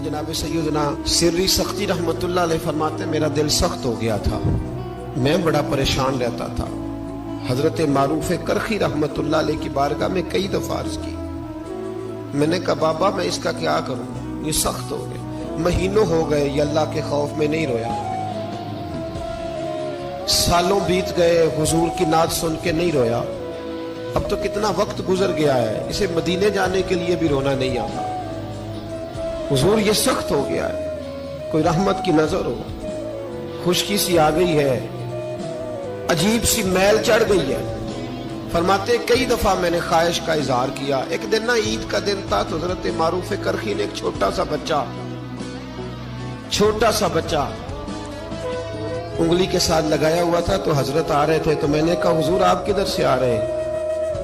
جناب سیدنا سری سختی رحمت اللہ علیہ فرماتے میرا دل سخت ہو گیا تھا، میں بڑا پریشان رہتا تھا۔ حضرت معروف کرخی رحمت اللہ علیہ کی بارگاہ میں کئی دفعہ عرض کی، میں نے کہا بابا میں اس کا کیا کروں، یہ سخت ہو گئے، مہینوں ہو گئے یہ اللہ کے خوف میں نہیں رویا، سالوں بیت گئے حضور کی نعت سن کے نہیں رویا، اب تو کتنا وقت گزر گیا ہے، اسے مدینے جانے کے لیے بھی رونا نہیں آتا، حضور یہ سخت ہو گیا ہے، کوئی رحمت کی نظر ہو، خشکی سی آ گئی ہے، عجیب سی میل چڑھ گئی ہے۔ فرماتے کئی دفعہ میں نے خواہش کا اظہار کیا۔ ایک دن نا عید کا دن تھا تو حضرت معروف کرخی نے ایک چھوٹا سا بچہ انگلی کے ساتھ لگایا ہوا تھا، تو حضرت آ رہے تھے، تو میں نے کہا حضور آپ کدھر سے آ رہے ہیں،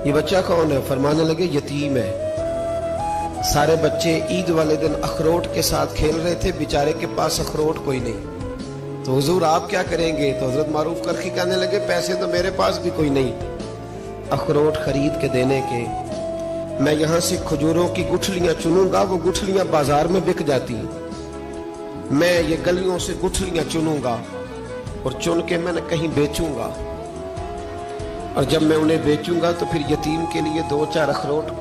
یہ بچہ کون ہے؟ فرمانے لگے یتیم ہے۔ سارے بچے عید والے دن اخروٹ کے ساتھ کھیل رہے تھے، بیچارے کے پاس اخروٹ کوئی نہیں، تو حضور آپ کیا کریں گے؟ تو حضرت معروف کرخی کہنے لگے پیسے تو میرے پاس بھی کوئی نہیں اخروٹ خرید کے دینے کے، میں یہاں سے کھجوروں کی گٹھلیاں چنوں گا، وہ گٹھلیاں بازار میں بک جاتی ہیں، میں یہ گلیوں سے گٹھلیاں چنوں گا اور چن کے میں کہیں بیچوں گا، اور جب میں انہیں بیچوں گا تو پھر یتیم کے لیے 2-4 اخروٹ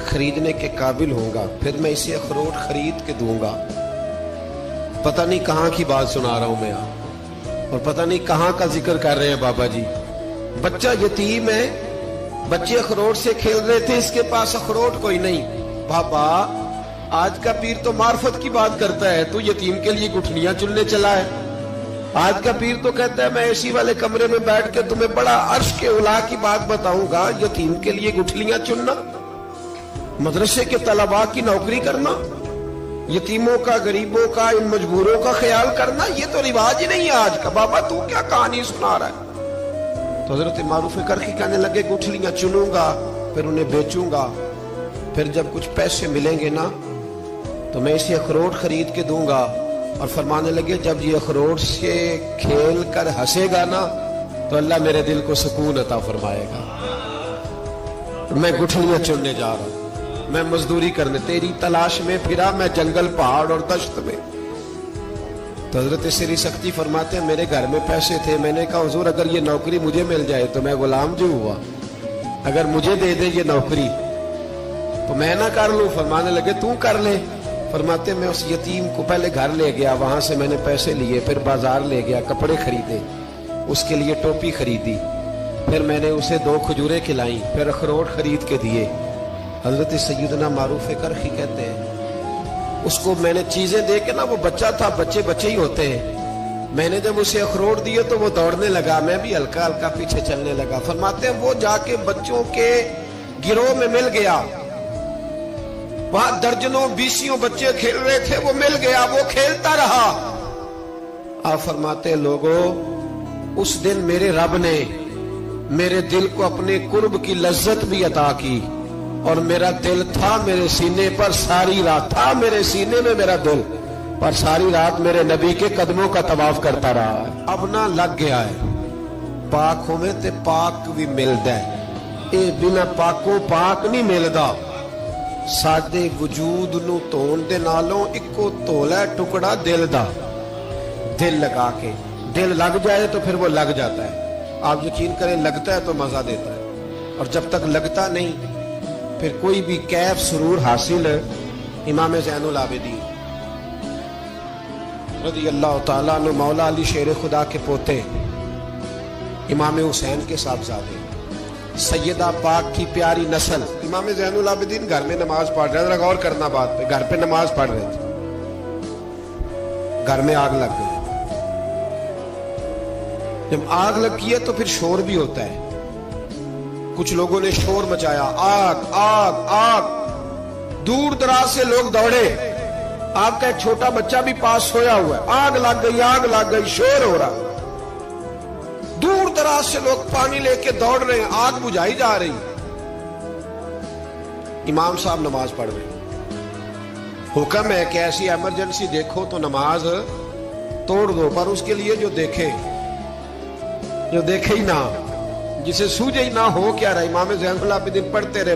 خریدنے کے قابل ہوں گا، پھر میں اسے اخروٹ خرید کے دوں گا۔ پتہ نہیں کہاں کی بات سنا رہا ہوں میں اور پتہ نہیں کہاں کا ذکر کر رہے ہیں بابا جی۔ بچہ یتیم ہے، بچے اخروٹ سے کھیل رہے تھے، اس کے پاس اخروٹ کوئی نہیں۔ بابا آج کا پیر تو معرفت کی بات کرتا ہے، تو یتیم کے لیے گٹھلیاں چننے چلا ہے۔ آج کا پیر تو کہتا ہے میں اے سی والے کمرے میں بیٹھ کے تمہیں بڑا عرش کے اعلیٰ کی بات بتاؤں گا، یتیم کے لیے گٹھلیاں چننا، مدرسے کے طلباء کی نوکری کرنا، یتیموں کا، غریبوں کا، ان مجبوروں کا خیال کرنا، یہ تو رواج ہی نہیں ہے آج کا۔ بابا تو کیا کہانی سنا رہا ہے؟ تو حضرت معروف کرخی کہنے لگے گٹھلیاں چنوں گا، پھر انہیں بیچوں گا، پھر جب کچھ پیسے ملیں گے نا تو میں اسے اخروٹ خرید کے دوں گا، اور فرمانے لگے جب یہ اخروٹ سے کھیل کر ہنسے گا نا تو اللہ میرے دل کو سکون عطا فرمائے گا۔ میں گٹھلیاں چننے جا رہا ہوں، میں مزدوری کرنے، تیری تلاش میں پھرا میں جنگل، پہاڑ اور دشت میں۔ تو حضرت سری سختی فرماتے ہیں میرے گھر میں پیسے تھے، میں نے کہا حضور اگر یہ نوکری مجھے مل جائے تو میں غلام جو ہوا، اگر مجھے دے دے یہ نوکری تو میں نہ کر لوں؟ فرمانے لگے تو کر لے۔ فرماتے میں اس یتیم کو پہلے گھر لے گیا، وہاں سے میں نے پیسے لیے، پھر بازار لے گیا، کپڑے خریدے، اس کے لیے ٹوپی خریدی، پھر میں نے اسے 2 کھجوریں کھلائیں، پھر اخروٹ خرید کے دیے۔ حضرت سیدنا معروف کرخی کہتے ہیں اس کو میں نے چیزیں دے کے نا، وہ بچہ تھا، بچے ہی ہوتے ہیں، میں نے جب اسے اخروٹ دیے تو وہ دوڑنے لگا، میں بھی ہلکا ہلکا پیچھے چلنے لگا۔ فرماتے ہیں وہ جا کے بچوں کے گروہ میں مل گیا، وہاں درجنوں 20 بچے کھیل رہے تھے، وہ مل گیا، وہ کھیلتا رہا۔ آپ فرماتے ہیں لوگوں اس دن میرے رب نے میرے دل کو اپنے قرب کی لذت بھی عطا کی، اور میرا دل تھا میرے سینے پر ساری رات، تھا میرے سینے میں میرا دل، پر ساری رات میرے نبی کے قدموں کا طواف کرتا رہا ہے۔ اب نہ لگ گیا ہے، پاک ہوئے تے پاک بھی ملدا ہے، اے بنا پاکوں پاک نہیں ملدا۔ سادے وجود نو تون دے نالوں اکو تولا ٹکڑا دل دا، دل لگا کے، دل لگ جائے تو پھر وہ لگ جاتا ہے۔ آپ یقین کریں لگتا ہے تو مزہ دیتا ہے، اور جب تک لگتا نہیں پھر کوئی بھی کیف سرور حاصل۔ امام زین العابدین رضی اللہ تعالیٰ عنہ مولا علی شیر خدا کے پوتے، امام حسین کے صاحبزادے، سیدہ پاک کی پیاری نسل، امام زین العابدین گھر میں نماز پڑھ رہے تھے، غور کرنا بات پہ، گھر پہ نماز پڑھ رہے تھے، گھر میں آگ لگ گئی۔ جب آگ لگی ہے تو پھر شور بھی ہوتا ہے، کچھ لوگوں نے شور مچایا، آگ آگ آگ، دور دراز سے لوگ دوڑے، آپ کا ایک چھوٹا بچہ بھی پاس سویا ہوا ہے، آگ لگ گئی، شور ہو رہا، دور دراز سے لوگ پانی لے کے دوڑ رہے ہیں، آگ بجھائی جا رہی، امام صاحب نماز پڑھ رہے ہیں۔ حکم ہے کہ ایسی ایمرجنسی دیکھو تو نماز توڑ دو، پر اس کے لیے جو دیکھے ہی نہ، جسے سوجے ہی نہ ہو کیا رہا۔ امام زین العابدین پڑھتے رہے،